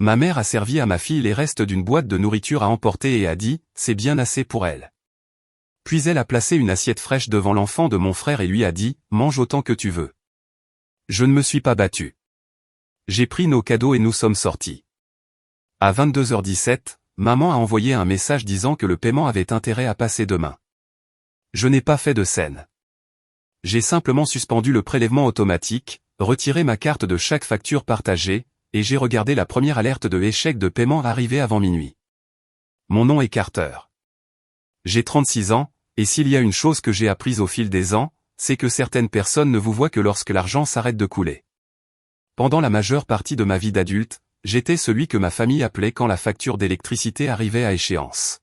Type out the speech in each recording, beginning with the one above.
Ma mère a servi à ma fille les restes d'une boîte de nourriture à emporter et a dit « c'est bien assez pour elle ». Puis elle a placé une assiette fraîche devant l'enfant de mon frère et lui a dit « mange autant que tu veux ». Je ne me suis pas battu. J'ai pris nos cadeaux et nous sommes sortis. À 22h17, maman a envoyé un message disant que le paiement avait intérêt à passer demain. Je n'ai pas fait de scène. J'ai simplement suspendu le prélèvement automatique, retiré ma carte de chaque facture partagée, et j'ai regardé la première alerte de échec de paiement arriver avant minuit. Mon nom est Carter. J'ai 36 ans, et s'il y a une chose que j'ai apprise au fil des ans, c'est que certaines personnes ne vous voient que lorsque l'argent s'arrête de couler. Pendant la majeure partie de ma vie d'adulte, j'étais celui que ma famille appelait quand la facture d'électricité arrivait à échéance.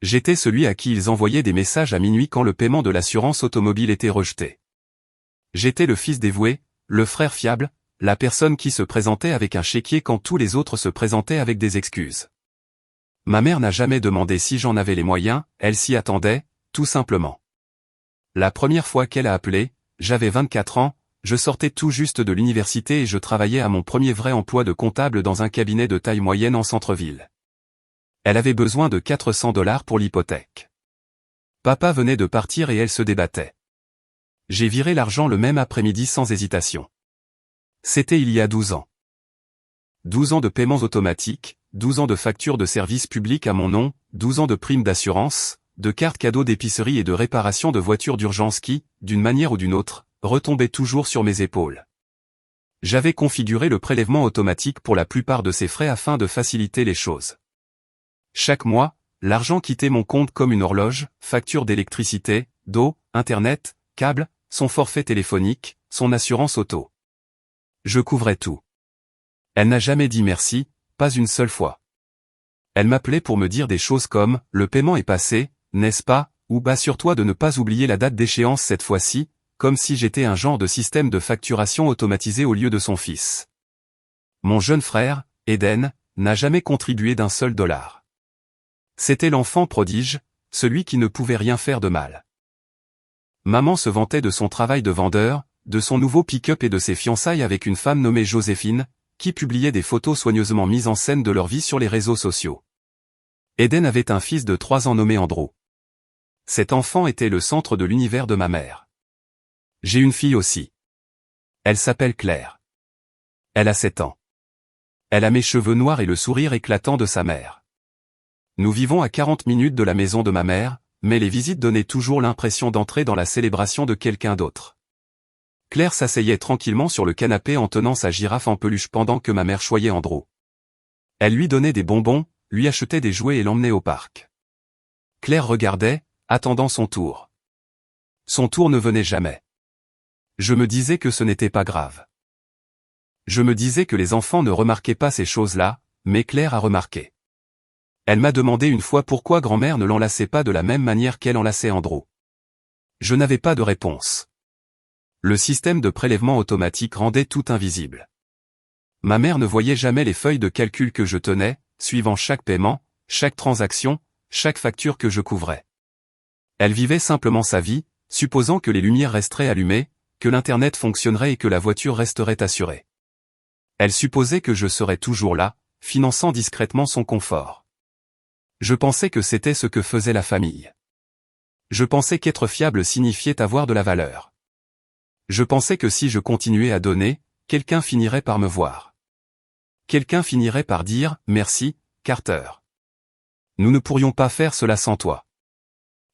J'étais celui à qui ils envoyaient des messages à minuit quand le paiement de l'assurance automobile était rejeté. J'étais le fils dévoué, le frère fiable, la personne qui se présentait avec un chéquier quand tous les autres se présentaient avec des excuses. Ma mère n'a jamais demandé si j'en avais les moyens, elle s'y attendait, tout simplement. La première fois qu'elle a appelé, j'avais 24 ans, je sortais tout juste de l'université et je travaillais à mon premier vrai emploi de comptable dans un cabinet de taille moyenne en centre-ville. Elle avait besoin de 400 $ pour l'hypothèque. Papa venait de partir et elle se débattait. J'ai viré l'argent le même après-midi sans hésitation. C'était il y a 12 ans. 12 ans de paiements automatiques, 12 ans de factures de services publics à mon nom, 12 ans de primes d'assurance, de cartes cadeaux d'épicerie et de réparation de voitures d'urgence qui, d'une manière ou d'une autre, retombaient toujours sur mes épaules. J'avais configuré le prélèvement automatique pour la plupart de ces frais afin de faciliter les choses. Chaque mois, l'argent quittait mon compte comme une horloge, facture d'électricité, d'eau, internet, câble, son forfait téléphonique, son assurance auto. Je couvrais tout. Elle n'a jamais dit merci, pas une seule fois. Elle m'appelait pour me dire des choses comme « le paiement est passé, n'est-ce pas ?» ou « assure-toi de ne pas oublier la date d'échéance cette fois-ci », comme si j'étais un genre de système de facturation automatisé au lieu de son fils. Mon jeune frère, Eden, n'a jamais contribué d'un seul dollar. C'était l'enfant prodige, celui qui ne pouvait rien faire de mal. Maman se vantait de son travail de vendeur, de son nouveau pick-up et de ses fiançailles avec une femme nommée Joséphine, qui publiait des photos soigneusement mises en scène de leur vie sur les réseaux sociaux. Eden avait un fils de 3 ans nommé Andrew. Cet enfant était le centre de l'univers de ma mère. J'ai une fille aussi. Elle s'appelle Claire. Elle a 7 ans. Elle a mes cheveux noirs et le sourire éclatant de sa mère. Nous vivons à 40 minutes de la maison de ma mère, mais les visites donnaient toujours l'impression d'entrer dans la célébration de quelqu'un d'autre. Claire s'asseyait tranquillement sur le canapé en tenant sa girafe en peluche pendant que ma mère choyait Andrew. Elle lui donnait des bonbons, lui achetait des jouets et l'emmenait au parc. Claire regardait, attendant son tour. Son tour ne venait jamais. Je me disais que ce n'était pas grave. Je me disais que les enfants ne remarquaient pas ces choses-là, mais Claire a remarqué. Elle m'a demandé une fois pourquoi grand-mère ne l'enlaçait pas de la même manière qu'elle enlaçait Andrew. Je n'avais pas de réponse. Le système de prélèvement automatique rendait tout invisible. Ma mère ne voyait jamais les feuilles de calcul que je tenais, suivant chaque paiement, chaque transaction, chaque facture que je couvrais. Elle vivait simplement sa vie, supposant que les lumières resteraient allumées, que l'Internet fonctionnerait et que la voiture resterait assurée. Elle supposait que je serais toujours là, finançant discrètement son confort. Je pensais que c'était ce que faisait la famille. Je pensais qu'être fiable signifiait avoir de la valeur. Je pensais que si je continuais à donner, quelqu'un finirait par me voir. Quelqu'un finirait par dire « Merci, Carter. Nous ne pourrions pas faire cela sans toi. »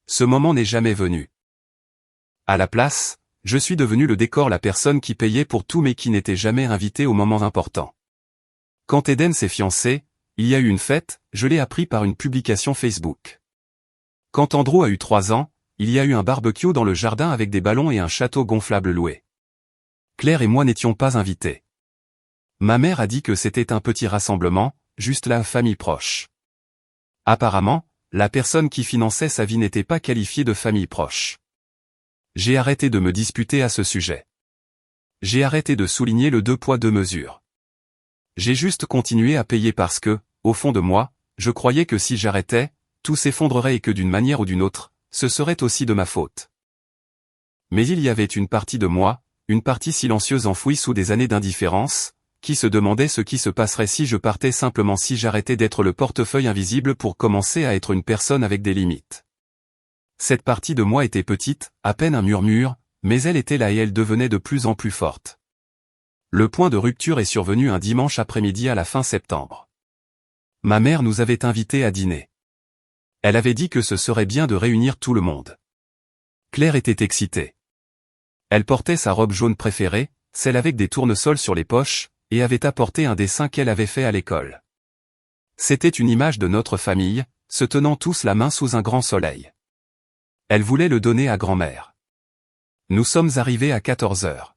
Ce moment n'est jamais venu. À la place, je suis devenu le décor, la personne qui payait pour tout mais qui n'était jamais invité aux moments importants. Quand Eden s'est fiancé, il y a eu une fête, je l'ai appris par une publication Facebook. Quand Andrew a eu 3 ans, il y a eu un barbecue dans le jardin avec des ballons et un château gonflable loué. Claire et moi n'étions pas invités. Ma mère a dit que c'était un petit rassemblement, juste la famille proche. Apparemment, la personne qui finançait sa vie n'était pas qualifiée de famille proche. J'ai arrêté de me disputer à ce sujet. J'ai arrêté de souligner le 2 poids 2 mesures. J'ai juste continué à payer parce que, au fond de moi, je croyais que si j'arrêtais, tout s'effondrerait et que d'une manière ou d'une autre, ce serait aussi de ma faute. Mais il y avait une partie de moi, une partie silencieuse enfouie sous des années d'indifférence, qui se demandait ce qui se passerait si je partais simplement, si j'arrêtais d'être le portefeuille invisible pour commencer à être une personne avec des limites. Cette partie de moi était petite, à peine un murmure, mais elle était là et elle devenait de plus en plus forte. Le point de rupture est survenu un dimanche après-midi à la fin septembre. Ma mère nous avait invités à dîner. Elle avait dit que ce serait bien de réunir tout le monde. Claire était excitée. Elle portait sa robe jaune préférée, celle avec des tournesols sur les poches, et avait apporté un dessin qu'elle avait fait à l'école. C'était une image de notre famille, se tenant tous la main sous un grand soleil. Elle voulait le donner à grand-mère. Nous sommes arrivés à 14 heures.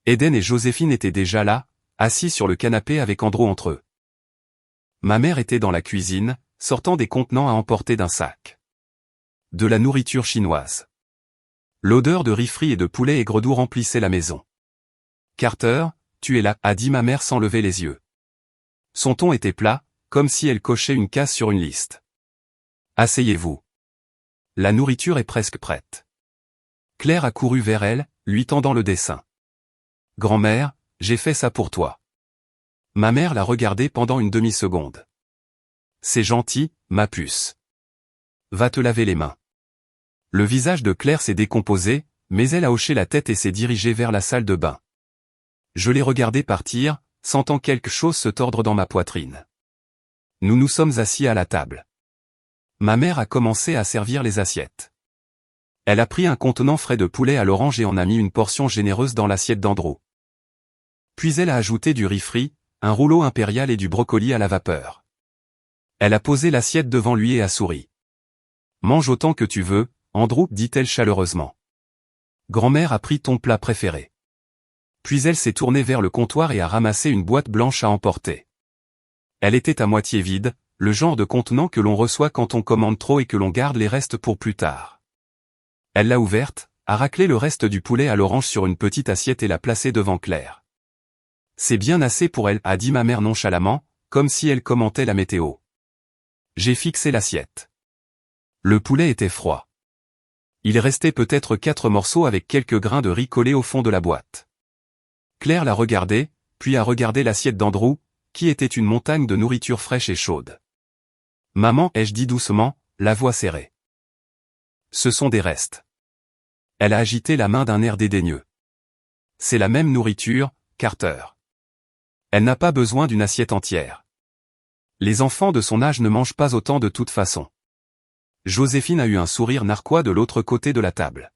Eden et Joséphine étaient déjà là, assis sur le canapé avec Andrew entre eux. Ma mère était dans la cuisine, sortant des contenants à emporter d'un sac. De la nourriture chinoise. L'odeur de riz frit et de poulet aigre-doux remplissait la maison. « Carter, tu es là » a dit ma mère sans lever les yeux. Son ton était plat, comme si elle cochait une case sur une liste. « Asseyez-vous. La nourriture est presque prête. » Claire a couru vers elle, lui tendant le dessin. « Grand-mère, j'ai fait ça pour toi. » Ma mère l'a regardé pendant une demi-seconde. « C'est gentil, ma puce. Va te laver les mains. » Le visage de Claire s'est décomposé, mais elle a hoché la tête et s'est dirigée vers la salle de bain. Je l'ai regardée partir, sentant quelque chose se tordre dans ma poitrine. Nous nous sommes assis à la table. Ma mère a commencé à servir les assiettes. Elle a pris un contenant frais de poulet à l'orange et en a mis une portion généreuse dans l'assiette d'Andrew. Puis elle a ajouté du riz frit, un rouleau impérial et du brocoli à la vapeur. Elle a posé l'assiette devant lui et a souri. « Mange autant que tu veux, Andrew, dit-elle chaleureusement. Grand-mère a pris ton plat préféré. » Puis elle s'est tournée vers le comptoir et a ramassé une boîte blanche à emporter. Elle était à moitié vide, le genre de contenant que l'on reçoit quand on commande trop et que l'on garde les restes pour plus tard. Elle l'a ouverte, a raclé le reste du poulet à l'orange sur une petite assiette et l'a placé devant Claire. « C'est bien assez pour elle, a dit ma mère nonchalamment, comme si elle commentait la météo. J'ai fixé l'assiette. Le poulet était froid. Il restait peut-être 4 morceaux avec quelques grains de riz collés au fond de la boîte. Claire l'a regardé, puis a regardé l'assiette d'Andrew, qui était une montagne de nourriture fraîche et chaude. « Maman, ai-je dit doucement, la voix serrée. Ce sont des restes. » Elle a agité la main d'un air dédaigneux. « C'est la même nourriture, Carter. Elle n'a pas besoin d'une assiette entière. Les enfants de son âge ne mangent pas autant de toute façon. » Joséphine a eu un sourire narquois de l'autre côté de la table.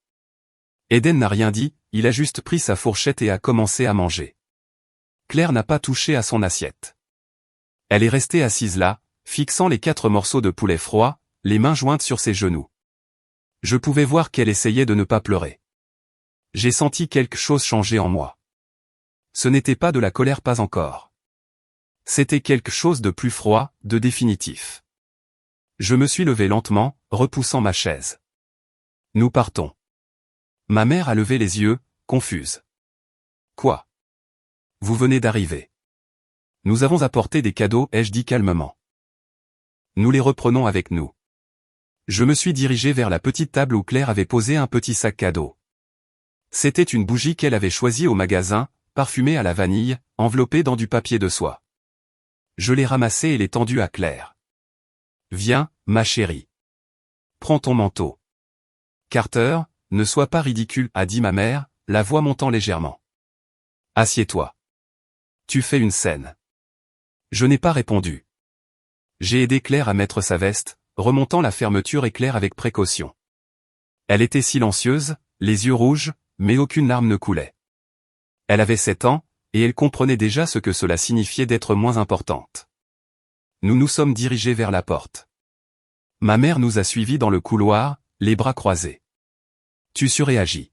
Eden n'a rien dit, il a juste pris sa fourchette et a commencé à manger. Claire n'a pas touché à son assiette. Elle est restée assise là, fixant les 4 morceaux de poulet froid, les mains jointes sur ses genoux. Je pouvais voir qu'elle essayait de ne pas pleurer. J'ai senti quelque chose changer en moi. Ce n'était pas de la colère, pas encore. C'était quelque chose de plus froid, de définitif. Je me suis levé lentement, repoussant ma chaise. Nous partons. Ma mère a levé les yeux, confuse. Quoi? Vous venez d'arriver. Nous avons apporté des cadeaux, ai-je dit calmement. Nous les reprenons avec nous. Je me suis dirigé vers la petite table où Claire avait posé un petit sac cadeau. C'était une bougie qu'elle avait choisie au magasin, parfumée à la vanille, enveloppée dans du papier de soie. Je l'ai ramassée et l'ai tendue à Claire. Viens, ma chérie. Prends ton manteau. Carter, ne sois pas ridicule, a dit ma mère, la voix montant légèrement. Assieds-toi. Tu fais une scène. Je n'ai pas répondu. J'ai aidé Claire à mettre sa veste, remontant la fermeture et Claire avec précaution. Elle était silencieuse, les yeux rouges, mais aucune larme ne coulait. Elle avait 7 ans, et elle comprenait déjà ce que cela signifiait d'être moins importante. Nous nous sommes dirigés vers la porte. Ma mère nous a suivis dans le couloir, les bras croisés. Tu surréagis.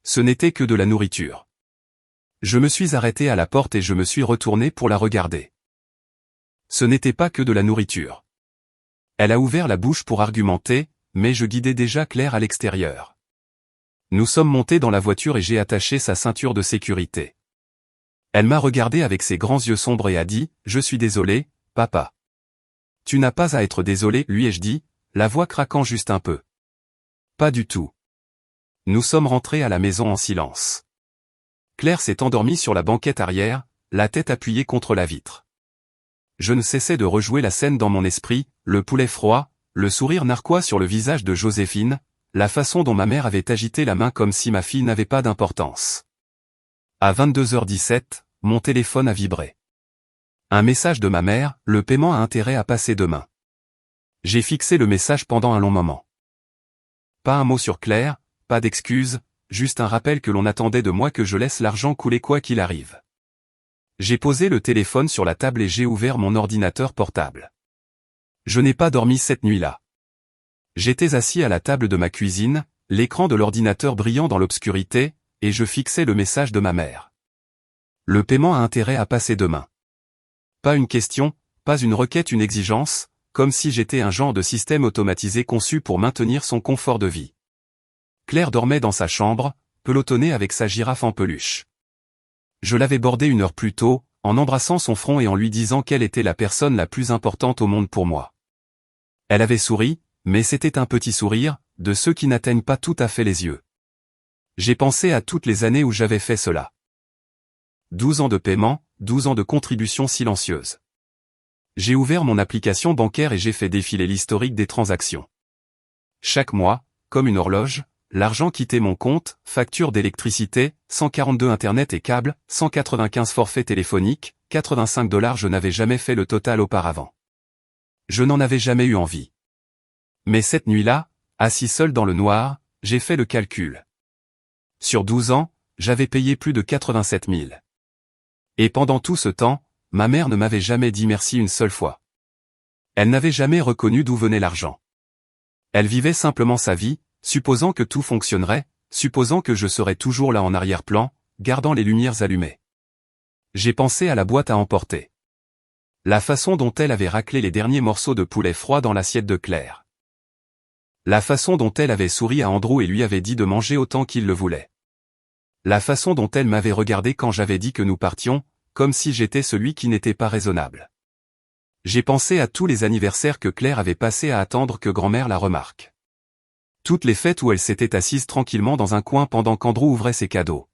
Ce n'était que de la nourriture. Je me suis arrêté à la porte et je me suis retourné pour la regarder. Ce n'était pas que de la nourriture. Elle a ouvert la bouche pour argumenter, mais je guidais déjà Claire à l'extérieur. Nous sommes montés dans la voiture et j'ai attaché sa ceinture de sécurité. Elle m'a regardé avec ses grands yeux sombres et a dit « Je suis désolé, papa. » « Tu n'as pas à être désolé, lui ai-je dit, la voix craquant juste un peu. Pas du tout. Nous sommes rentrés à la maison en silence. Claire s'est endormie sur la banquette arrière, la tête appuyée contre la vitre. Je ne cessais de rejouer la scène dans mon esprit, le poulet froid, le sourire narquois sur le visage de Joséphine, la façon dont ma mère avait agité la main comme si ma fille n'avait pas d'importance. À 22h17, mon téléphone a vibré. Un message de ma mère, le paiement a intérêt à passer demain. J'ai fixé le message pendant un long moment. Pas un mot sur Claire, pas d'excuses, juste un rappel que l'on attendait de moi que je laisse l'argent couler quoi qu'il arrive. J'ai posé le téléphone sur la table et j'ai ouvert mon ordinateur portable. Je n'ai pas dormi cette nuit-là. J'étais assis à la table de ma cuisine, l'écran de l'ordinateur brillant dans l'obscurité, et je fixais le message de ma mère. Le paiement a intérêt à passer demain. Pas une question, pas une requête, une exigence, comme si j'étais un genre de système automatisé conçu pour maintenir son confort de vie. Claire dormait dans sa chambre, pelotonnée avec sa girafe en peluche. Je l'avais bordée 1 heure plus tôt, en embrassant son front et en lui disant qu'elle était la personne la plus importante au monde pour moi. Elle avait souri, mais c'était un petit sourire, de ceux qui n'atteignent pas tout à fait les yeux. J'ai pensé à toutes les années où j'avais fait cela. 12 ans de paiement, 12 ans de contribution silencieuse. J'ai ouvert mon application bancaire et j'ai fait défiler l'historique des transactions. Chaque mois, comme une horloge, l'argent quittait mon compte, facture d'électricité, 142 internet et câbles, 195 forfaits téléphoniques, $85 je n'avais jamais fait le total auparavant. Je n'en avais jamais eu envie. Mais cette nuit-là, assis seul dans le noir, j'ai fait le calcul. Sur 12 ans, j'avais payé plus de 87 000. Et pendant tout ce temps, ma mère ne m'avait jamais dit merci une seule fois. Elle n'avait jamais reconnu d'où venait l'argent. Elle vivait simplement sa vie, supposant que tout fonctionnerait, supposant que je serais toujours là en arrière-plan, gardant les lumières allumées. J'ai pensé à la boîte à emporter. La façon dont elle avait raclé les derniers morceaux de poulet froid dans l'assiette de Claire. La façon dont elle avait souri à Andrew et lui avait dit de manger autant qu'il le voulait. La façon dont elle m'avait regardé quand j'avais dit que nous partions, comme si j'étais celui qui n'était pas raisonnable. J'ai pensé à tous les anniversaires que Claire avait passés à attendre que grand-mère la remarque. Toutes les fêtes où elle s'était assise tranquillement dans un coin pendant qu'Andrew ouvrait ses cadeaux.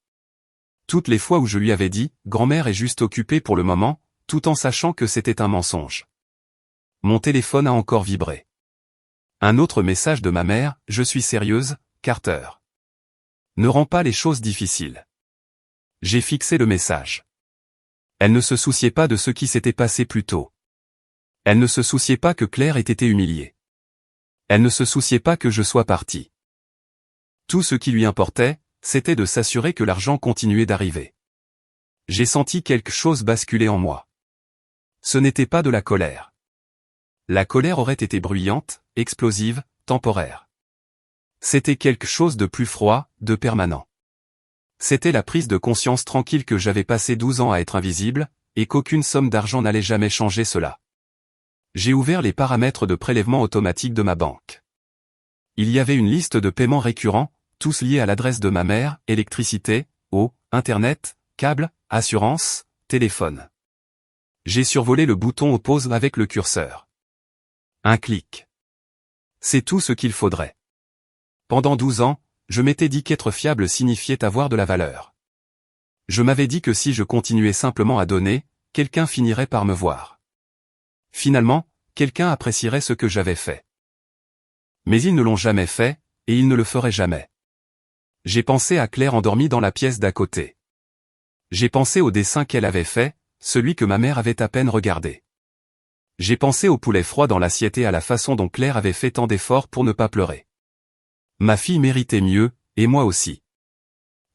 Toutes les fois où je lui avais dit « Grand-mère est juste occupée pour le moment », tout en sachant que c'était un mensonge. Mon téléphone a encore vibré. Un autre message de ma mère, « Je suis sérieuse, Carter. Ne rends pas les choses difficiles. » J'ai fixé le message. Elle ne se souciait pas de ce qui s'était passé plus tôt. Elle ne se souciait pas que Claire ait été humiliée. Elle ne se souciait pas que je sois parti. Tout ce qui lui importait, c'était de s'assurer que l'argent continuait d'arriver. J'ai senti quelque chose basculer en moi. Ce n'était pas de la colère. La colère aurait été bruyante, explosive, temporaire. C'était quelque chose de plus froid, de permanent. C'était la prise de conscience tranquille que j'avais passé 12 ans à être invisible, et qu'aucune somme d'argent n'allait jamais changer cela. J'ai ouvert les paramètres de prélèvement automatique de ma banque. Il y avait une liste de paiements récurrents, tous liés à l'adresse de ma mère, électricité, eau, internet, câble, assurance, téléphone. J'ai survolé le bouton au pause avec le curseur. Un clic. C'est tout ce qu'il faudrait. Pendant 12 ans, je m'étais dit qu'être fiable signifiait avoir de la valeur. Je m'avais dit que si je continuais simplement à donner, quelqu'un finirait par me voir. Finalement, quelqu'un apprécierait ce que j'avais fait. Mais ils ne l'ont jamais fait, et ils ne le feraient jamais. J'ai pensé à Claire endormie dans la pièce d'à côté. J'ai pensé au dessin qu'elle avait fait, celui que ma mère avait à peine regardé. J'ai pensé au poulet froid dans l'assiette et à la façon dont Claire avait fait tant d'efforts pour ne pas pleurer. Ma fille méritait mieux, et moi aussi.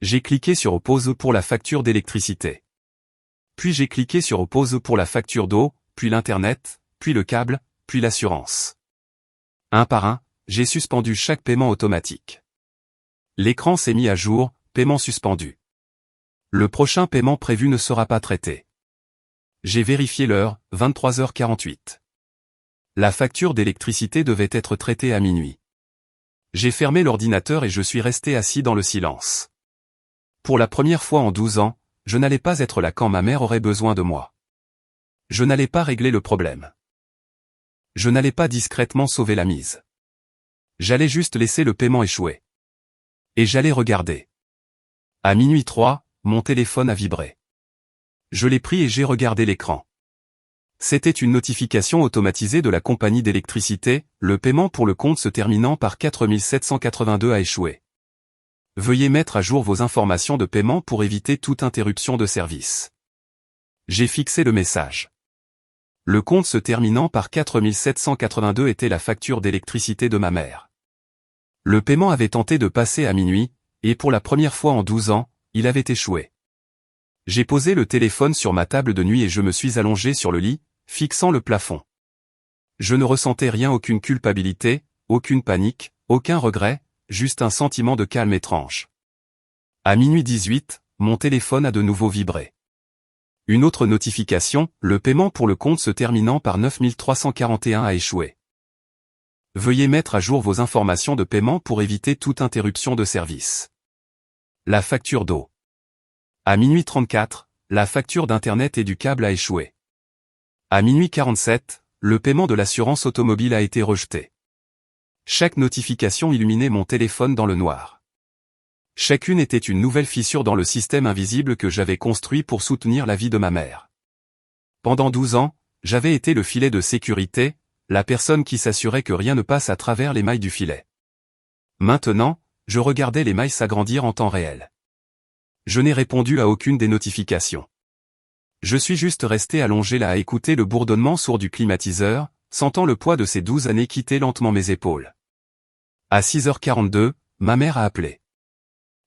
J'ai cliqué sur pause pour la facture d'électricité. Puis j'ai cliqué sur pause pour la facture d'eau, puis l'internet, puis le câble, puis l'assurance. Un par un, j'ai suspendu chaque paiement automatique. L'écran s'est mis à jour, paiement suspendu. Le prochain paiement prévu ne sera pas traité. J'ai vérifié l'heure, 23h48. La facture d'électricité devait être traitée à minuit. J'ai fermé l'ordinateur et je suis resté assis dans le silence. Pour la première fois en 12 ans, je n'allais pas être là quand ma mère aurait besoin de moi. Je n'allais pas régler le problème. Je n'allais pas discrètement sauver la mise. J'allais juste laisser le paiement échouer. Et j'allais regarder. À minuit 3, mon téléphone a vibré. Je l'ai pris et j'ai regardé l'écran. C'était une notification automatisée de la compagnie d'électricité, le paiement pour le compte se terminant par 4782 a échoué. Veuillez mettre à jour vos informations de paiement pour éviter toute interruption de service. J'ai fixé le message. Le compte se terminant par 4782 était la facture d'électricité de ma mère. Le paiement avait tenté de passer à minuit, et pour la première fois en 12 ans, il avait échoué. J'ai posé le téléphone sur ma table de nuit et je me suis allongé sur le lit, fixant le plafond. Je ne ressentais rien, aucune culpabilité, aucune panique, aucun regret, juste un sentiment de calme étrange. À minuit 18, mon téléphone a de nouveau vibré. Une autre notification, le paiement pour le compte se terminant par 9341 a échoué. Veuillez mettre à jour vos informations de paiement pour éviter toute interruption de service. La facture d'eau. À minuit 34, la facture d'internet et du câble a échoué. À minuit 47, le paiement de l'assurance automobile a été rejeté. Chaque notification illuminait mon téléphone dans le noir. Chacune était une nouvelle fissure dans le système invisible que j'avais construit pour soutenir la vie de ma mère. Pendant 12 ans, j'avais été le filet de sécurité, la personne qui s'assurait que rien ne passe à travers les mailles du filet. Maintenant, je regardais les mailles s'agrandir en temps réel. Je n'ai répondu à aucune des notifications. Je suis juste resté allongé là à écouter le bourdonnement sourd du climatiseur, sentant le poids de ces 12 années quitter lentement mes épaules. À 6h42, ma mère a appelé.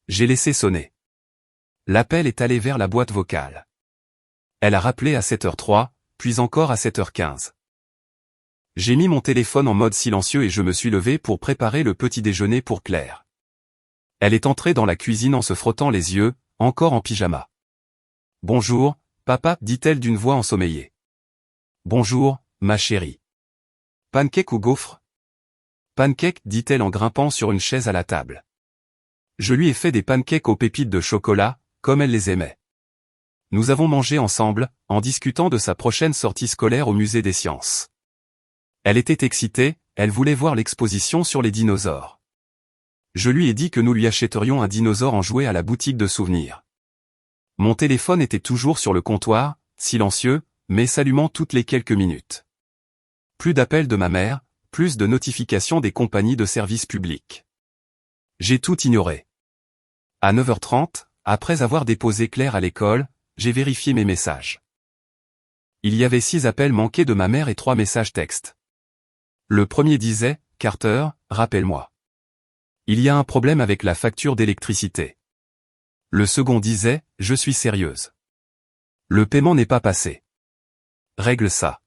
J'ai laissé sonner. L'appel est allé vers la boîte vocale. Elle a rappelé à 7h03, puis encore à 7h15. J'ai mis mon téléphone en mode silencieux et je me suis levé pour préparer le petit déjeuner pour Claire. Elle est entrée dans la cuisine en se frottant les yeux, encore en pyjama. « Bonjour, papa, dit-elle d'une voix ensommeillée. « Bonjour, ma chérie. Pancake ou gaufre ? » Pancake, dit-elle en grimpant sur une chaise à la table. Je lui ai fait des pancakes aux pépites de chocolat, comme elle les aimait. Nous avons mangé ensemble, en discutant de sa prochaine sortie scolaire au musée des sciences. Elle était excitée, elle voulait voir l'exposition sur les dinosaures. Je lui ai dit que nous lui achèterions un dinosaure en jouet à la boutique de souvenirs. Mon téléphone était toujours sur le comptoir, silencieux, mais s'allumant toutes les quelques minutes. Plus d'appels de ma mère, plus de notifications des compagnies de services publics. J'ai tout ignoré. À 9h30, après avoir déposé Claire à l'école, j'ai vérifié mes messages. Il y avait 6 appels manqués de ma mère et 3 messages textes. Le premier disait, « Carter, rappelle-moi. Il y a un problème avec la facture d'électricité. » Le second disait, « Je suis sérieuse. Le paiement n'est pas passé. Règle ça. »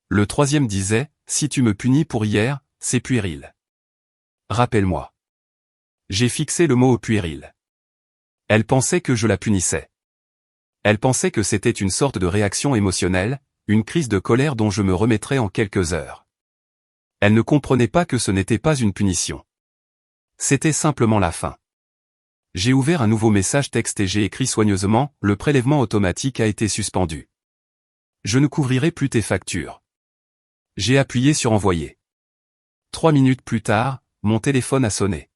Le troisième disait, « Si tu me punis pour hier, c'est puéril. Rappelle-moi. » J'ai fixé le mot puéril. Elle pensait que je la punissais. Elle pensait que c'était une sorte de réaction émotionnelle, une crise de colère dont je me remettrais en quelques heures. Elle ne comprenait pas que ce n'était pas une punition. C'était simplement la fin. J'ai ouvert un nouveau message texte et j'ai écrit soigneusement, « Le prélèvement automatique a été suspendu. Je ne couvrirai plus tes factures. » J'ai appuyé sur envoyer. 3 minutes plus tard, mon téléphone a sonné.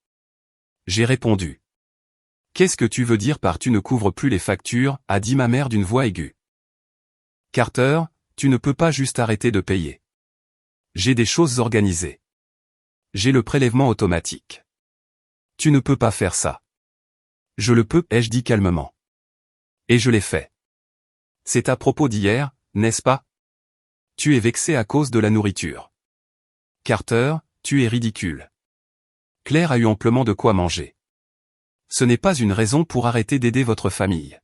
J'ai répondu. « Qu'est-ce que tu veux dire par tu ne couvres plus les factures » a dit ma mère d'une voix aiguë. « Carter, tu ne peux pas juste arrêter de payer. J'ai des choses organisées. J'ai le prélèvement automatique. Tu ne peux pas faire ça. » « Je le peux, ai-je dit calmement. Et je l'ai fait. C'est à propos d'hier, n'est-ce pas? Tu es vexé à cause de la nourriture. Carter, tu es ridicule. Claire a eu amplement de quoi manger. Ce n'est pas une raison pour arrêter d'aider votre famille.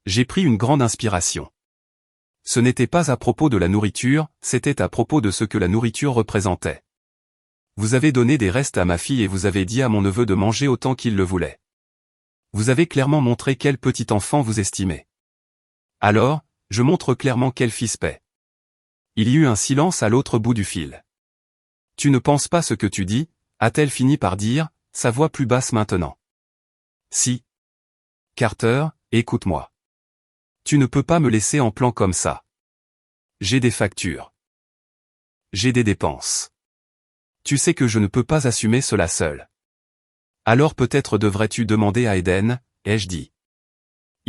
J'ai pris une grande inspiration. Ce n'était pas à propos de la nourriture, c'était à propos de ce que la nourriture représentait. Vous avez donné des restes à ma fille et vous avez dit à mon neveu de manger autant qu'il le voulait. Vous avez clairement montré quel petit enfant vous estimez. Alors, je montre clairement quel fils paie. Il y eut un silence à l'autre bout du fil. Tu ne penses pas ce que tu dis, a-t-elle fini par dire, sa voix plus basse maintenant. Si. Carter, écoute-moi. Tu ne peux pas me laisser en plan comme ça. J'ai des factures. J'ai des dépenses. Tu sais que je ne peux pas assumer cela seul. Alors peut-être devrais-tu demander à Eden, ai-je dit.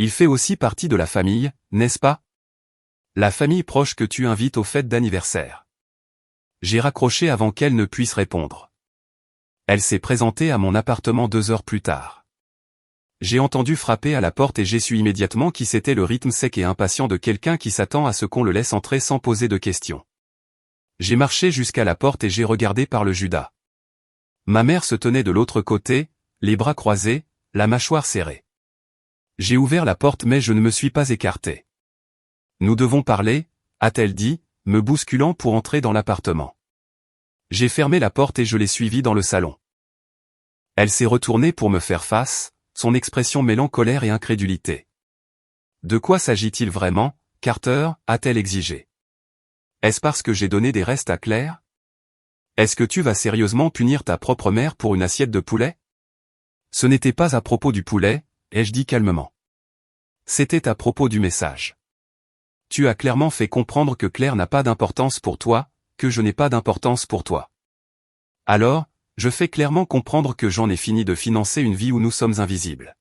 Il fait aussi partie de la famille, n'est-ce pas? La famille proche que tu invites aux fêtes d'anniversaire. J'ai raccroché avant qu'elle ne puisse répondre. Elle s'est présentée à mon appartement 2 heures plus tard. J'ai entendu frapper à la porte et j'ai su immédiatement qui c'était, le rythme sec et impatient de quelqu'un qui s'attend à ce qu'on le laisse entrer sans poser de questions. J'ai marché jusqu'à la porte et j'ai regardé par le Judas. Ma mère se tenait de l'autre côté, les bras croisés, la mâchoire serrée. J'ai ouvert la porte mais je ne me suis pas écarté. Nous devons parler, a-t-elle dit, me bousculant pour entrer dans l'appartement. J'ai fermé la porte et je l'ai suivie dans le salon. Elle s'est retournée pour me faire face, son expression mêlant colère et incrédulité. De quoi s'agit-il vraiment, Carter, a-t-elle exigé. Est-ce parce que j'ai donné des restes à Claire? Est-ce que tu vas sérieusement punir ta propre mère pour une assiette de poulet? Ce n'était pas à propos du poulet, ai-je dit calmement. C'était à propos du message. Tu as clairement fait comprendre que Claire n'a pas d'importance pour toi, que je n'ai pas d'importance pour toi. Alors, je fais clairement comprendre que j'en ai fini de financer une vie où nous sommes invisibles.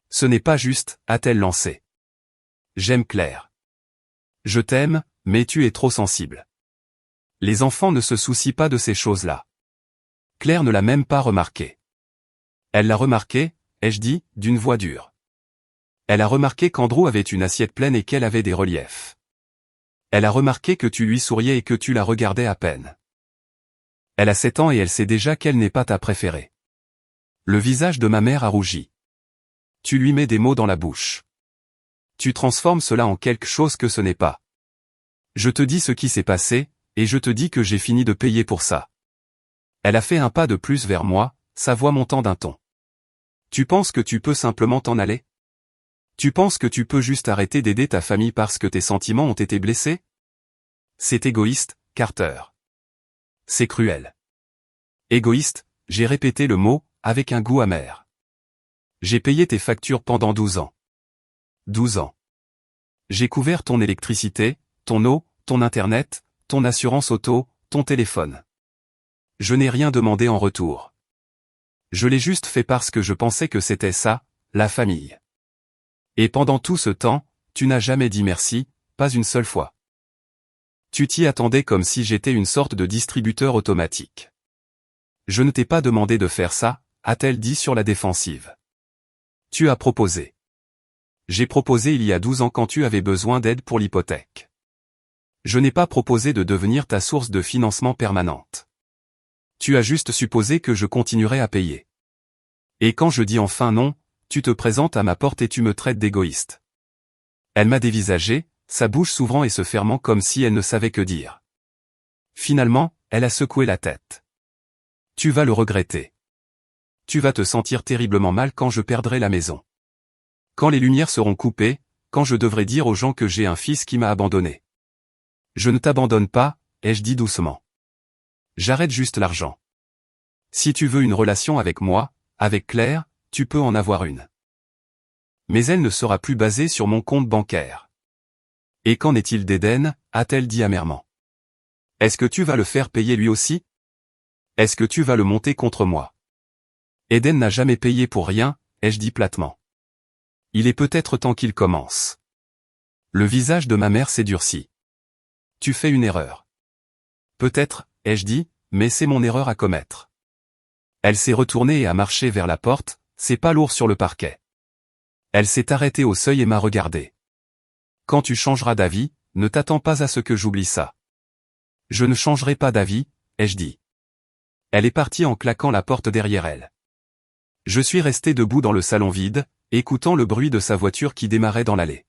Ce n'est pas juste, a-t-elle lancé. J'aime Claire. Je t'aime, mais tu es trop sensible. Les enfants ne se soucient pas de ces choses-là. Claire ne l'a même pas remarqué. Elle l'a remarqué, ai-je dit, d'une voix dure. Elle a remarqué qu'Andrew avait une assiette pleine et qu'elle avait des reliefs. Elle a remarqué que tu lui souriais et que tu la regardais à peine. Elle a 7 ans et elle sait déjà qu'elle n'est pas ta préférée. Le visage de ma mère a rougi. Tu lui mets des mots dans la bouche. Tu transformes cela en quelque chose que ce n'est pas. Je te dis ce qui s'est passé, et je te dis que j'ai fini de payer pour ça. Elle a fait un pas de plus vers moi, sa voix montant d'un ton. Tu penses que tu peux simplement t'en aller? Tu penses que tu peux juste arrêter d'aider ta famille parce que tes sentiments ont été blessés? C'est égoïste, Carter. C'est cruel. Égoïste, j'ai répété le mot, avec un goût amer. J'ai payé tes factures pendant 12 ans. 12 ans. J'ai couvert ton électricité, ton eau, ton internet, ton assurance auto, ton téléphone. Je n'ai rien demandé en retour. Je l'ai juste fait parce que je pensais que c'était ça, la famille. Et pendant tout ce temps, tu n'as jamais dit merci, pas une seule fois. Tu t'y attendais comme si j'étais une sorte de distributeur automatique. Je ne t'ai pas demandé de faire ça, a-t-elle dit sur la défensive. Tu as proposé. J'ai proposé il y a 12 ans quand tu avais besoin d'aide pour l'hypothèque. Je n'ai pas proposé de devenir ta source de financement permanente. Tu as juste supposé que je continuerais à payer. Et quand je dis enfin non, tu te présentes à ma porte et tu me traites d'égoïste. Elle m'a dévisagé, sa bouche s'ouvrant et se fermant comme si elle ne savait que dire. Finalement, elle a secoué la tête. Tu vas le regretter. Tu vas te sentir terriblement mal quand je perdrai la maison. Quand les lumières seront coupées, quand je devrai dire aux gens que j'ai un fils qui m'a abandonné. Je ne t'abandonne pas, ai-je dit doucement. J'arrête juste l'argent. Si tu veux une relation avec moi, avec Claire, tu peux en avoir une. Mais elle ne sera plus basée sur mon compte bancaire. Et qu'en est-il d'Eden, a-t-elle dit amèrement. Est-ce que tu vas le faire payer lui aussi? Est-ce que tu vas le monter contre moi? Eden n'a jamais payé pour rien, ai-je dit platement. Il est peut-être temps qu'il commence. Le visage de ma mère s'est durci. Tu fais une erreur. Peut-être, ai-je dit, mais c'est mon erreur à commettre. Elle s'est retournée et a marché vers la porte, ses pas lourds sur le parquet. Elle s'est arrêtée au seuil et m'a regardé. Quand tu changeras d'avis, ne t'attends pas à ce que j'oublie ça. Je ne changerai pas d'avis, ai-je dit. Elle est partie en claquant la porte derrière elle. Je suis resté debout dans le salon vide, écoutant le bruit de sa voiture qui démarrait dans l'allée.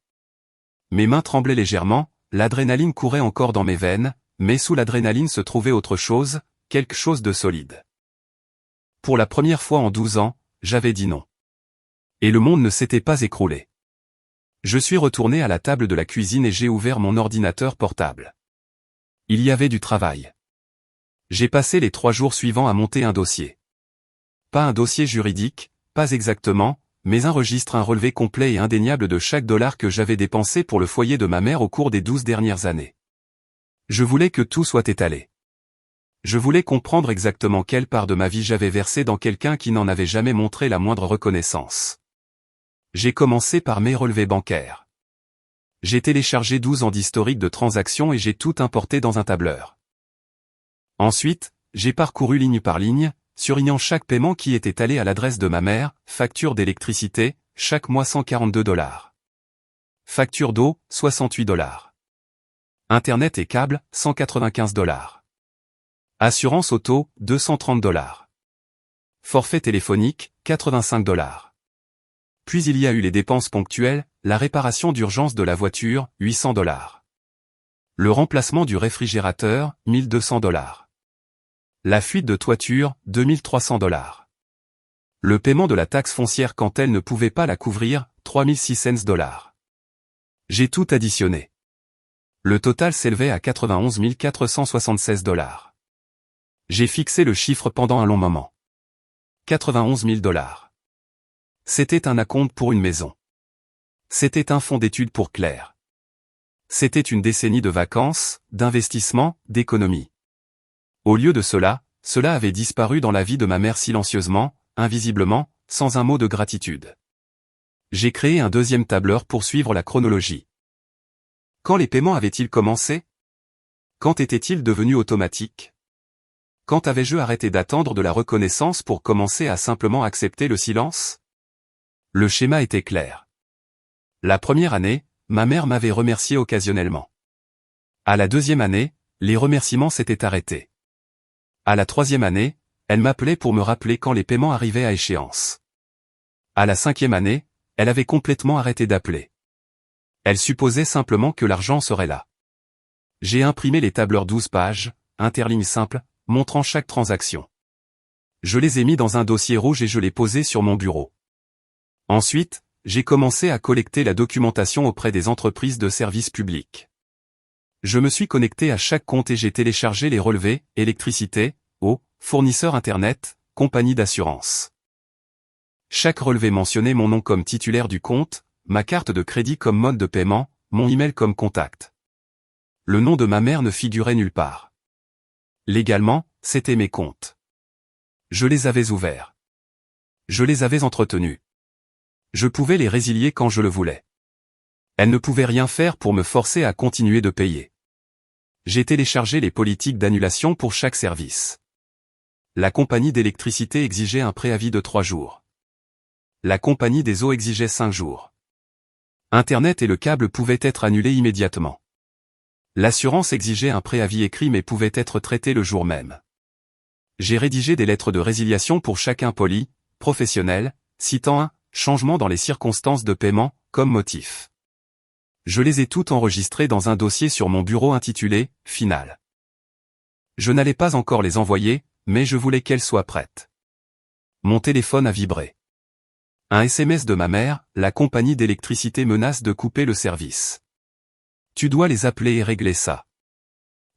Mes mains tremblaient légèrement, l'adrénaline courait encore dans mes veines, mais sous l'adrénaline se trouvait autre chose, quelque chose de solide. Pour la première fois en 12 ans, j'avais dit non. Et le monde ne s'était pas écroulé. Je suis retourné à la table de la cuisine et j'ai ouvert mon ordinateur portable. Il y avait du travail. J'ai passé les 3 jours suivants à monter un dossier. Pas un dossier juridique, pas exactement, mais un registre, un relevé complet et indéniable de chaque dollar que j'avais dépensé pour le foyer de ma mère au cours des 12 dernières années. Je voulais que tout soit étalé. Je voulais comprendre exactement quelle part de ma vie j'avais versée dans quelqu'un qui n'en avait jamais montré la moindre reconnaissance. J'ai commencé par mes relevés bancaires. J'ai téléchargé 12 ans d'historique de transactions et j'ai tout importé dans un tableur. Ensuite, j'ai parcouru ligne par ligne, surlignant chaque paiement qui était allé à l'adresse de ma mère, facture d'électricité, chaque mois $142. Facture d'eau, $68. Internet et câble, $195. Assurance auto, $230. Forfait téléphonique, $85. Puis il y a eu les dépenses ponctuelles, la réparation d'urgence de la voiture, $800. Le remplacement du réfrigérateur, $1200. La fuite de toiture, $2300. Le paiement de la taxe foncière quand elle ne pouvait pas la couvrir, $3600. J'ai tout additionné. Le total s'élevait à $91 476. J'ai fixé le chiffre pendant un long moment. $91 000. C'était un acompte pour une maison. C'était un fonds d'études pour Claire. C'était une décennie de vacances, d'investissement, d'économie. Au lieu de cela avait disparu dans la vie de ma mère silencieusement, invisiblement, sans un mot de gratitude. J'ai créé un deuxième tableur pour suivre la chronologie. Quand les paiements avaient-ils commencé? Quand étaient-ils devenus automatiques? Quand avais-je arrêté d'attendre de la reconnaissance pour commencer à simplement accepter le silence? Le schéma était clair. La première année, ma mère m'avait remercié occasionnellement. À la deuxième année, les remerciements s'étaient arrêtés. À la troisième année, elle m'appelait pour me rappeler quand les paiements arrivaient à échéance. À la cinquième année, elle avait complètement arrêté d'appeler. Elle supposait simplement que l'argent serait là. J'ai imprimé les tableurs 12 pages, interlignes simples, montrant chaque transaction. Je les ai mis dans un dossier rouge et je les posais sur mon bureau. Ensuite, j'ai commencé à collecter la documentation auprès des entreprises de services publics. Je me suis connecté à chaque compte et j'ai téléchargé les relevés, électricité, eau, fournisseur internet, compagnie d'assurance. Chaque relevé mentionnait mon nom comme titulaire du compte, ma carte de crédit comme mode de paiement, mon email comme contact. Le nom de ma mère ne figurait nulle part. Légalement, c'étaient mes comptes. Je les avais ouverts. Je les avais entretenus. Je pouvais les résilier quand je le voulais. Elle ne pouvait rien faire pour me forcer à continuer de payer. J'ai téléchargé les politiques d'annulation pour chaque service. La compagnie d'électricité exigeait un préavis de 3 jours. La compagnie des eaux exigeait 5 jours. Internet et le câble pouvaient être annulés immédiatement. L'assurance exigeait un préavis écrit mais pouvait être traité le jour même. J'ai rédigé des lettres de résiliation pour chacun poli, professionnel, citant un changement dans les circonstances de paiement comme motif. Je les ai toutes enregistrées dans un dossier sur mon bureau intitulé « Final ». Je n'allais pas encore les envoyer, mais je voulais qu'elles soient prêtes. Mon téléphone a vibré. Un SMS de ma mère, la compagnie d'électricité menace de couper le service. Tu dois les appeler et régler ça.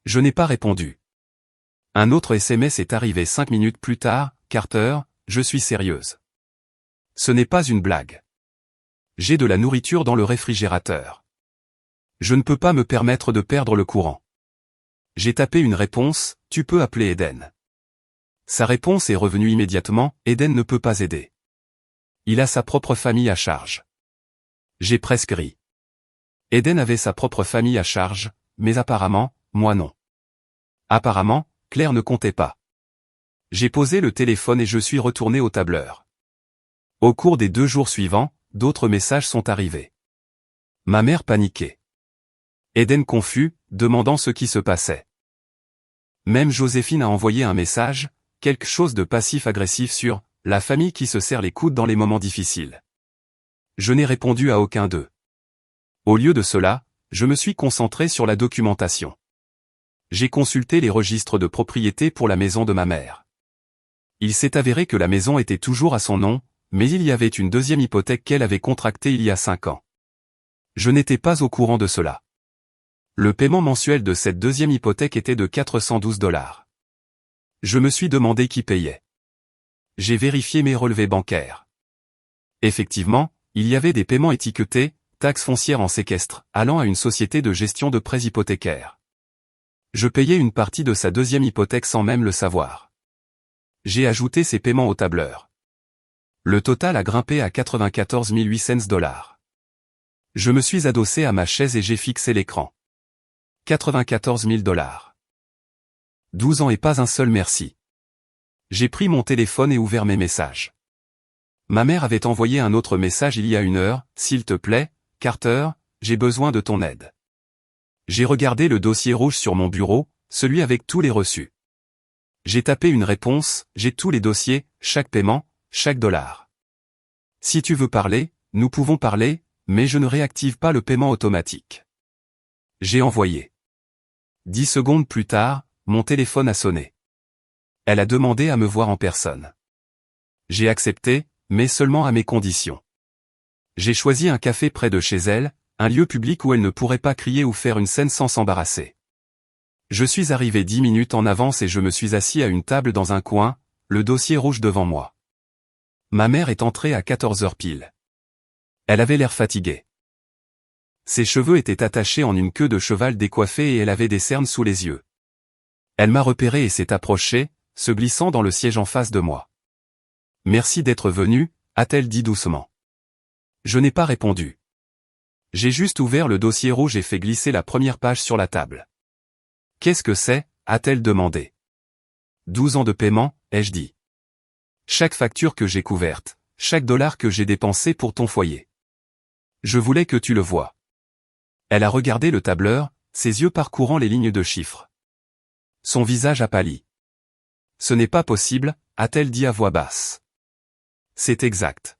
Je n'ai pas répondu. Un autre SMS est arrivé 5 minutes plus tard, Carter, je suis sérieuse. Ce n'est pas une blague. J'ai de la nourriture dans le réfrigérateur. Je ne peux pas me permettre de perdre le courant. J'ai tapé une réponse, tu peux appeler Eden. Sa réponse est revenue immédiatement, Eden ne peut pas aider. Il a sa propre famille à charge. J'ai presque ri. Eden avait sa propre famille à charge, mais apparemment, moi non. Apparemment, Claire ne comptait pas. J'ai posé le téléphone et je suis retourné au tableur. Au cours des 2 jours suivants, d'autres messages sont arrivés. Ma mère paniquait. Eden confus, demandant ce qui se passait. Même Joséphine a envoyé un message, quelque chose de passif-agressif sur « la famille qui se serre les coudes dans les moments difficiles ». Je n'ai répondu à aucun d'eux. Au lieu de cela, je me suis concentré sur la documentation. J'ai consulté les registres de propriété pour la maison de ma mère. Il s'est avéré que la maison était toujours à son nom, mais il y avait une deuxième hypothèque qu'elle avait contractée il y a 5 ans. Je n'étais pas au courant de cela. Le paiement mensuel de cette deuxième hypothèque était de $412. Je me suis demandé qui payait. J'ai vérifié mes relevés bancaires. Effectivement, il y avait des paiements étiquetés, taxes foncières en séquestre, allant à une société de gestion de prêts hypothécaires. Je payais une partie de sa deuxième hypothèque sans même le savoir. J'ai ajouté ces paiements au tableur. Le total a grimpé à 94 800 $. Je me suis adossé à ma chaise et j'ai fixé l'écran. 94 000 $. 12 ans et pas un seul merci. J'ai pris mon téléphone et ouvert mes messages. Ma mère avait envoyé un autre message il y a 1 heure, « S'il te plaît, Carter, j'ai besoin de ton aide. » J'ai regardé le dossier rouge sur mon bureau, celui avec tous les reçus. J'ai tapé une réponse, j'ai tous les dossiers, chaque paiement, chaque dollar. Si tu veux parler, nous pouvons parler, mais je ne réactive pas le paiement automatique. J'ai envoyé. 10 secondes plus tard, mon téléphone a sonné. Elle a demandé à me voir en personne. J'ai accepté, mais seulement à mes conditions. J'ai choisi un café près de chez elle, un lieu public où elle ne pourrait pas crier ou faire une scène sans s'embarrasser. Je suis arrivé 10 minutes en avance et je me suis assis à une table dans un coin, le dossier rouge devant moi. Ma mère est entrée à 14 heures pile. Elle avait l'air fatiguée. Ses cheveux étaient attachés en une queue de cheval décoiffée et elle avait des cernes sous les yeux. Elle m'a repéré et s'est approchée, se glissant dans le siège en face de moi. « Merci d'être venu », a-t-elle dit doucement. Je n'ai pas répondu. J'ai juste ouvert le dossier rouge et fait glisser la première page sur la table. « Qu'est-ce que c'est ?» a-t-elle demandé. 12 ans de paiement, ai-je dit. Chaque facture que j'ai couverte, chaque dollar que j'ai dépensé pour ton foyer. Je voulais que tu le voies. Elle a regardé le tableur, ses yeux parcourant les lignes de chiffres. Son visage a pâli. Ce n'est pas possible, a-t-elle dit à voix basse. C'est exact.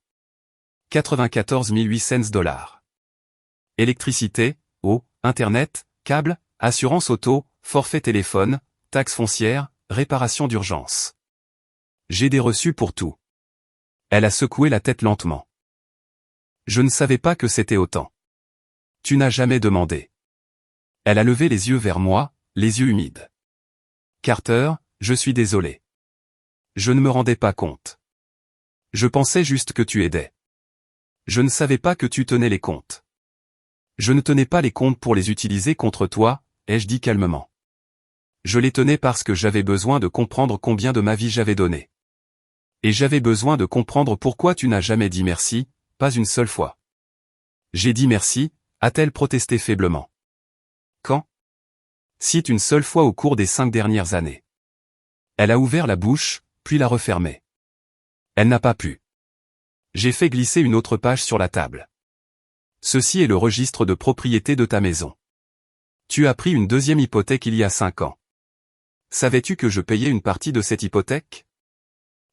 94 800 $. Électricité, eau, internet, câble, assurance auto, forfait téléphone, taxes foncières, réparation d'urgence. J'ai des reçus pour tout. Elle a secoué la tête lentement. Je ne savais pas que c'était autant. Tu n'as jamais demandé. Elle a levé les yeux vers moi, les yeux humides. Carter, je suis désolé. Je ne me rendais pas compte. Je pensais juste que tu aidais. Je ne savais pas que tu tenais les comptes. Je ne tenais pas les comptes pour les utiliser contre toi, ai-je dit calmement. Je les tenais parce que j'avais besoin de comprendre combien de ma vie j'avais donné. Et j'avais besoin de comprendre pourquoi tu n'as jamais dit merci, pas une seule fois. J'ai dit merci, a-t-elle protesté faiblement. Quand ? Cite une seule fois au cours des 5 dernières années. Elle a ouvert la bouche, puis l'a refermée. Elle n'a pas pu. J'ai fait glisser une autre page sur la table. Ceci est le registre de propriété de ta maison. Tu as pris une deuxième hypothèque il y a 5 ans. Savais-tu que je payais une partie de cette hypothèque ?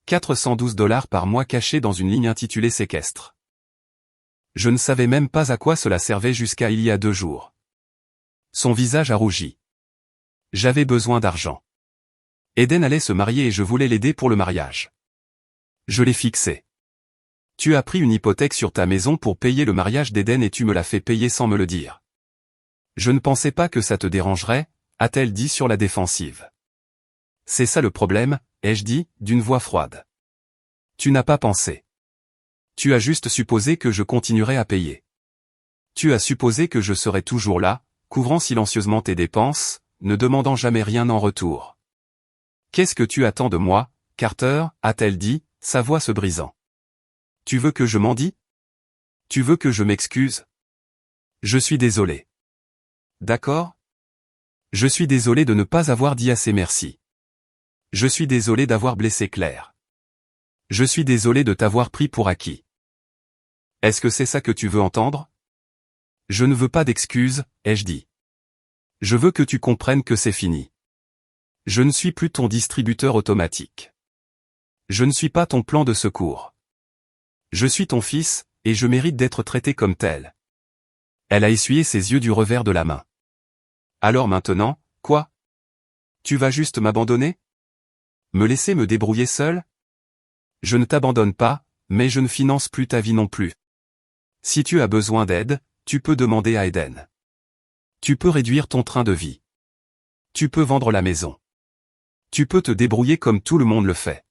412 $ par mois cachés dans une ligne intitulée séquestre. Je ne savais même pas à quoi cela servait jusqu'à il y a 2 jours. Son visage a rougi. J'avais besoin d'argent. Eden allait se marier et je voulais l'aider pour le mariage. Je l'ai fixé. Tu as pris une hypothèque sur ta maison pour payer le mariage d'Eden et tu me l'as fait payer sans me le dire. Je ne pensais pas que ça te dérangerait, a-t-elle dit sur la défensive. C'est ça le problème, ai-je dit, d'une voix froide. Tu n'as pas pensé. Tu as juste supposé que je continuerais à payer. Tu as supposé que je serais toujours là, couvrant silencieusement tes dépenses, ne demandant jamais rien en retour. Qu'est-ce que tu attends de moi, Carter, a-t-elle dit, sa voix se brisant. Tu veux que je mendie ? Tu veux que je m'excuse ? Je suis désolé. D'accord ? Je suis désolé de ne pas avoir dit assez merci. Je suis désolé d'avoir blessé Claire. Je suis désolé de t'avoir pris pour acquis. Est-ce que c'est ça que tu veux entendre ? Je ne veux pas d'excuses, ai-je dit. Je veux que tu comprennes que c'est fini. Je ne suis plus ton distributeur automatique. Je ne suis pas ton plan de secours. Je suis ton fils, et je mérite d'être traité comme tel. Elle a essuyé ses yeux du revers de la main. Alors maintenant, quoi ? Tu vas juste m'abandonner ? Me laisser me débrouiller seul ? Je ne t'abandonne pas, mais je ne finance plus ta vie non plus. Si tu as besoin d'aide, tu peux demander à Eden. Tu peux réduire ton train de vie. Tu peux vendre la maison. Tu peux te débrouiller comme tout le monde le fait.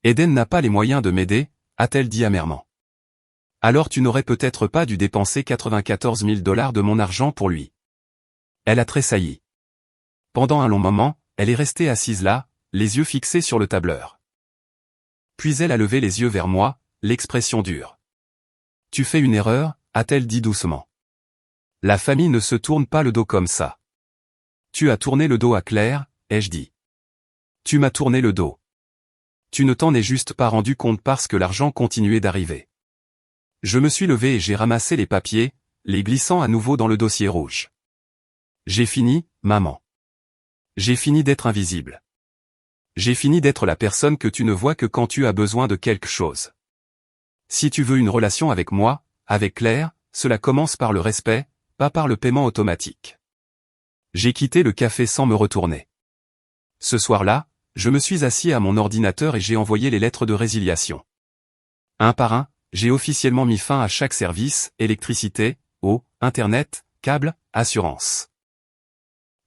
Eden n'a pas les moyens de m'aider, a-t-elle dit amèrement. Alors tu n'aurais peut-être pas dû dépenser 94 000 $ de mon argent pour lui. Elle a tressailli. Pendant un long moment, elle est restée assise là, les yeux fixés sur le tableur. Puis elle a levé les yeux vers moi, l'expression dure. Tu fais une erreur, a-t-elle dit doucement. La famille ne se tourne pas le dos comme ça. Tu as tourné le dos à Claire, ai-je dit. Tu m'as tourné le dos. Tu ne t'en es juste pas rendu compte parce que l'argent continuait d'arriver. Je me suis levé et j'ai ramassé les papiers, les glissant à nouveau dans le dossier rouge. J'ai fini, maman. J'ai fini d'être invisible. J'ai fini d'être la personne que tu ne vois que quand tu as besoin de quelque chose. Si tu veux une relation avec moi, avec Claire, cela commence par le respect, pas par le paiement automatique. J'ai quitté le café sans me retourner. Ce soir-là, je me suis assis à mon ordinateur et j'ai envoyé les lettres de résiliation. Un par un, j'ai officiellement mis fin à chaque service, électricité, eau, internet, câble, assurance.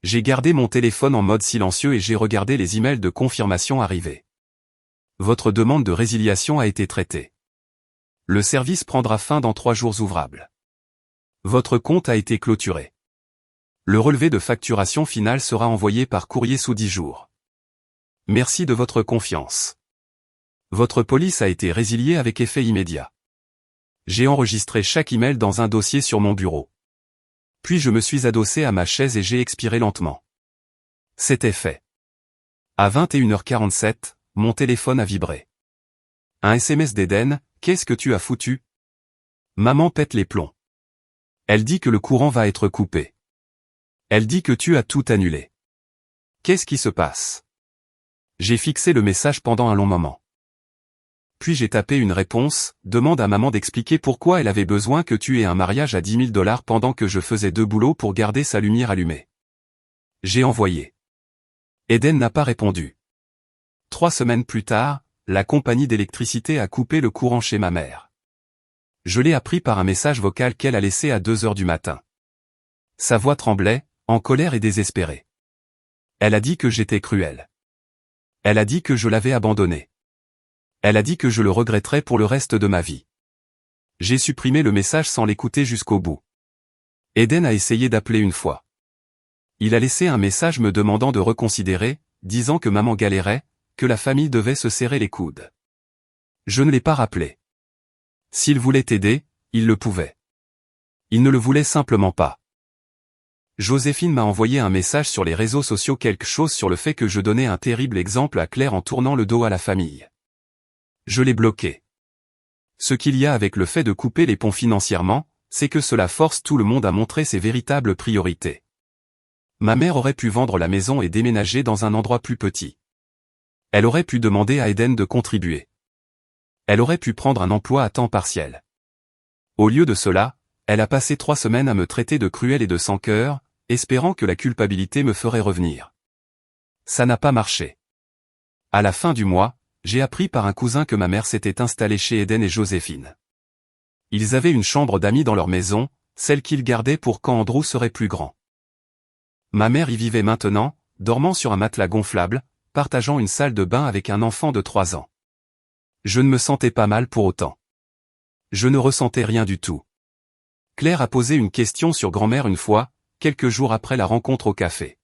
J'ai gardé mon téléphone en mode silencieux et j'ai regardé les emails de confirmation arriver. Votre demande de résiliation a été traitée. Le service prendra fin dans 3 jours ouvrables. Votre compte a été clôturé. Le relevé de facturation finale sera envoyé par courrier sous 10 jours. Merci de votre confiance. Votre police a été résiliée avec effet immédiat. J'ai enregistré chaque email dans un dossier sur mon bureau. Puis je me suis adossé à ma chaise et j'ai expiré lentement. C'était fait. À 21h47, mon téléphone a vibré. Un SMS d'Eden, qu'est-ce que tu as foutu? Maman pète les plombs. Elle dit que le courant va être coupé. Elle dit que tu as tout annulé. Qu'est-ce qui se passe? J'ai fixé le message pendant un long moment. Puis j'ai tapé une réponse, demande à maman d'expliquer pourquoi elle avait besoin que tu aies un mariage à 10 000 $ pendant que je faisais 2 boulots pour garder sa lumière allumée. J'ai envoyé. Eden n'a pas répondu. 3 semaines plus tard, la compagnie d'électricité a coupé le courant chez ma mère. Je l'ai appris par un message vocal qu'elle a laissé à 2 heures du matin. Sa voix tremblait, en colère et désespérée. Elle a dit que j'étais cruel. Elle a dit que je l'avais abandonné. Elle a dit que je le regretterais pour le reste de ma vie. J'ai supprimé le message sans l'écouter jusqu'au bout. Eden a essayé d'appeler une fois. Il a laissé un message me demandant de reconsidérer, disant que maman galérait, que la famille devait se serrer les coudes. Je ne l'ai pas rappelé. S'il voulait t'aider, il le pouvait. Il ne le voulait simplement pas. Joséphine m'a envoyé un message sur les réseaux sociaux, quelque chose sur le fait que je donnais un terrible exemple à Claire en tournant le dos à la famille. Je l'ai bloqué. Ce qu'il y a avec le fait de couper les ponts financièrement, c'est que cela force tout le monde à montrer ses véritables priorités. Ma mère aurait pu vendre la maison et déménager dans un endroit plus petit. Elle aurait pu demander à Eden de contribuer. Elle aurait pu prendre un emploi à temps partiel. Au lieu de cela, elle a passé 3 semaines à me traiter de cruel et de sans cœur, espérant que la culpabilité me ferait revenir. Ça n'a pas marché. À la fin du mois, j'ai appris par un cousin que ma mère s'était installée chez Eden et Joséphine. Ils avaient une chambre d'amis dans leur maison, celle qu'ils gardaient pour quand Andrew serait plus grand. Ma mère y vivait maintenant, dormant sur un matelas gonflable, partageant une salle de bain avec un enfant de 3 ans. Je ne me sentais pas mal pour autant. Je ne ressentais rien du tout. Claire a posé une question sur grand-mère une fois, quelques jours après la rencontre au café.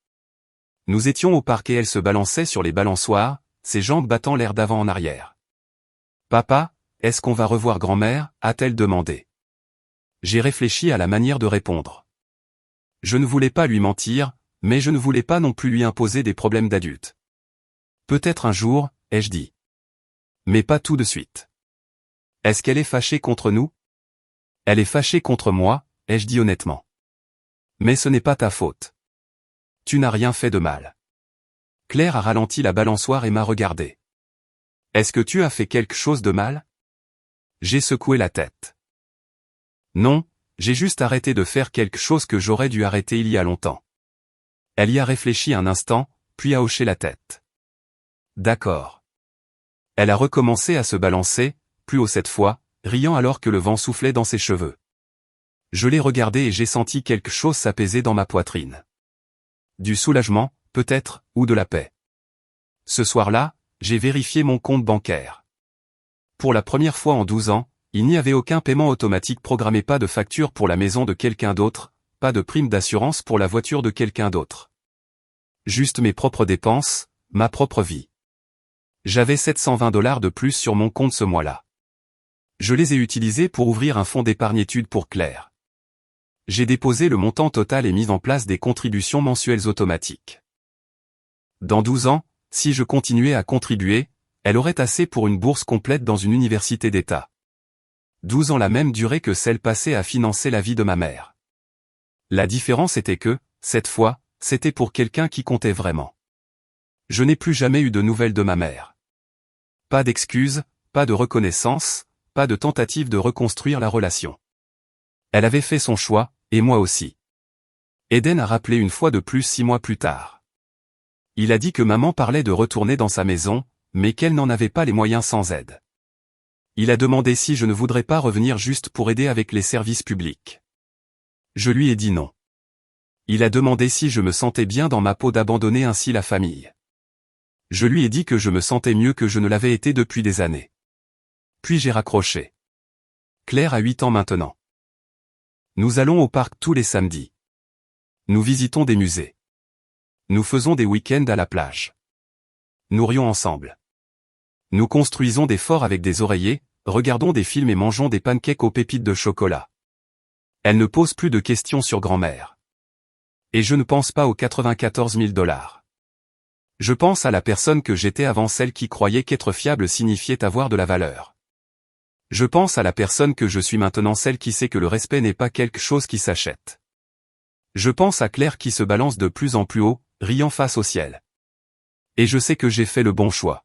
Nous étions au parc et elle se balançait sur les balançoires, ses jambes battant l'air d'avant en arrière. « Papa, est-ce qu'on va revoir grand-mère » a-t-elle demandé. J'ai réfléchi à la manière de répondre. Je ne voulais pas lui mentir, mais je ne voulais pas non plus lui imposer des problèmes d'adulte. Peut-être un jour, ai-je dit. Mais pas tout de suite. Est-ce qu'elle est fâchée contre nous? Elle est fâchée contre moi, ai-je dit honnêtement. Mais ce n'est pas ta faute. Tu n'as rien fait de mal. Claire a ralenti la balançoire et m'a regardé. Est-ce que tu as fait quelque chose de mal? J'ai secoué la tête. Non, j'ai juste arrêté de faire quelque chose que j'aurais dû arrêter il y a longtemps. Elle y a réfléchi un instant, puis a hoché la tête. D'accord. Elle a recommencé à se balancer, plus haut cette fois, riant alors que le vent soufflait dans ses cheveux. Je l'ai regardée et j'ai senti quelque chose s'apaiser dans ma poitrine. Du soulagement, peut-être, ou de la paix. Ce soir-là, j'ai vérifié mon compte bancaire. Pour la première fois en 12 ans, il n'y avait aucun paiement automatique programmé, pas de facture pour la maison de quelqu'un d'autre, pas de prime d'assurance pour la voiture de quelqu'un d'autre. Juste mes propres dépenses, ma propre vie. J'avais 720 $ de plus sur mon compte ce mois-là. Je les ai utilisés pour ouvrir un fonds d'épargne-études pour Claire. J'ai déposé le montant total et mis en place des contributions mensuelles automatiques. Dans 12 ans, si je continuais à contribuer, elle aurait assez pour une bourse complète dans une université d'État. 12 ans la même durée que celle passée à financer la vie de ma mère. La différence était que, cette fois, c'était pour quelqu'un qui comptait vraiment. Je n'ai plus jamais eu de nouvelles de ma mère. Pas d'excuses, pas de reconnaissance, pas de tentative de reconstruire la relation. Elle avait fait son choix, et moi aussi. Eden a rappelé une fois de plus 6 mois plus tard. Il a dit que maman parlait de retourner dans sa maison, mais qu'elle n'en avait pas les moyens sans aide. Il a demandé si je ne voudrais pas revenir juste pour aider avec les services publics. Je lui ai dit non. Il a demandé si je me sentais bien dans ma peau d'abandonner ainsi la famille. Je lui ai dit que je me sentais mieux que je ne l'avais été depuis des années. Puis j'ai raccroché. Claire a 8 ans maintenant. Nous allons au parc tous les samedis. Nous visitons des musées. Nous faisons des week-ends à la plage. Nous rions ensemble. Nous construisons des forts avec des oreillers, regardons des films et mangeons des pancakes aux pépites de chocolat. Elle ne pose plus de questions sur grand-mère. Et je ne pense pas aux 94 000 $. Je pense à la personne que j'étais avant, celle qui croyait qu'être fiable signifiait avoir de la valeur. Je pense à la personne que je suis maintenant, celle qui sait que le respect n'est pas quelque chose qui s'achète. Je pense à Claire qui se balance de plus en plus haut, riant face au ciel. Et je sais que j'ai fait le bon choix.